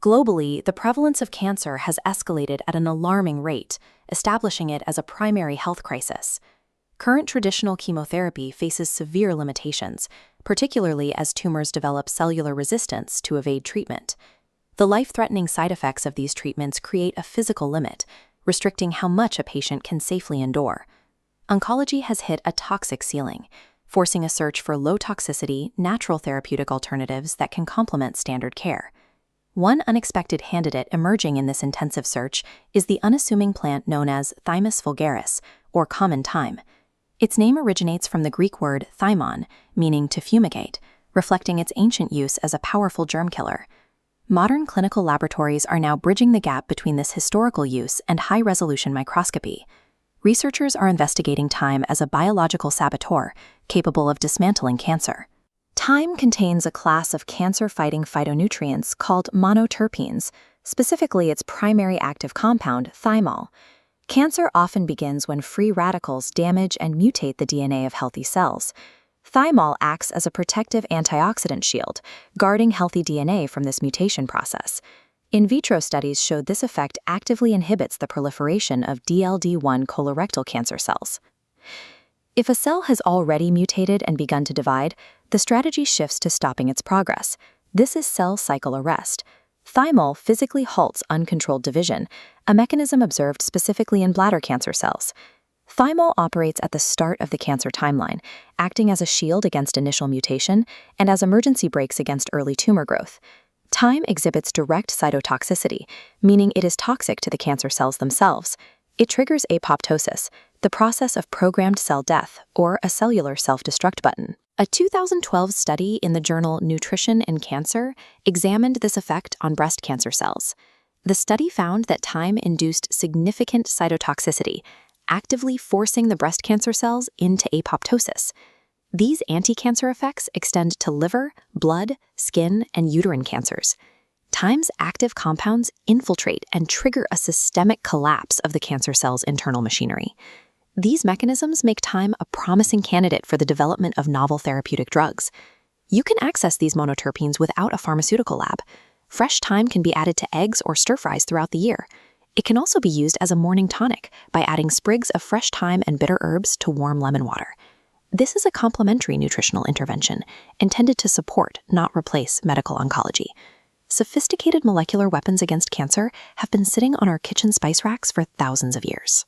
Globally, the prevalence of cancer has escalated at an alarming rate, establishing it as a primary health crisis. Current traditional chemotherapy faces severe limitations, particularly as tumors develop cellular resistance to evade treatment. The life-threatening side effects of these treatments create a physical limit, restricting how much a patient can safely endure. Oncology has hit a toxic ceiling, forcing a search for low-toxicity, natural therapeutic alternatives that can complement standard care. One unexpected candidate emerging in this intensive search is the unassuming plant known as Thymus vulgaris, or common thyme. Its name originates from the Greek word thymon, meaning to fumigate, reflecting its ancient use as a powerful germ killer. Modern clinical laboratories are now bridging the gap between this historical use and high-resolution microscopy. Researchers are investigating thyme as a biological saboteur capable of dismantling cancer. Thyme contains a class of cancer-fighting phytonutrients called monoterpenes, specifically its primary active compound, thymol. Cancer often begins when free radicals damage and mutate the DNA of healthy cells. Thymol acts as a protective antioxidant shield, guarding healthy DNA from this mutation process. In vitro studies showed this effect actively inhibits the proliferation of DLD1 colorectal cancer cells. If a cell has already mutated and begun to divide, the strategy shifts to stopping its progress. This is cell cycle arrest. Thymol physically halts uncontrolled division, a mechanism observed specifically in bladder cancer cells. Thymol operates at the start of the cancer timeline, acting as a shield against initial mutation and as emergency brakes against early tumor growth. Thyme exhibits direct cytotoxicity, meaning it is toxic to the cancer cells themselves. It triggers apoptosis, the process of programmed cell death, or a cellular self-destruct button. A 2012 study in the journal Nutrition and Cancer examined this effect on breast cancer cells. The study found that thyme induced significant cytotoxicity, actively forcing the breast cancer cells into apoptosis. These anti-cancer effects extend to liver, blood, skin, and uterine cancers. Thyme's active compounds infiltrate and trigger a systemic collapse of the cancer cell's internal machinery. These mechanisms make thyme a promising candidate for the development of novel therapeutic drugs. You can access these monoterpenes without a pharmaceutical lab. Fresh thyme can be added to eggs or stir-fries throughout the year. It can also be used as a morning tonic by adding sprigs of fresh thyme and bitter herbs to warm lemon water. This is a complementary nutritional intervention intended to support, not replace, medical oncology. Sophisticated molecular weapons against cancer have been sitting on our kitchen spice racks for thousands of years.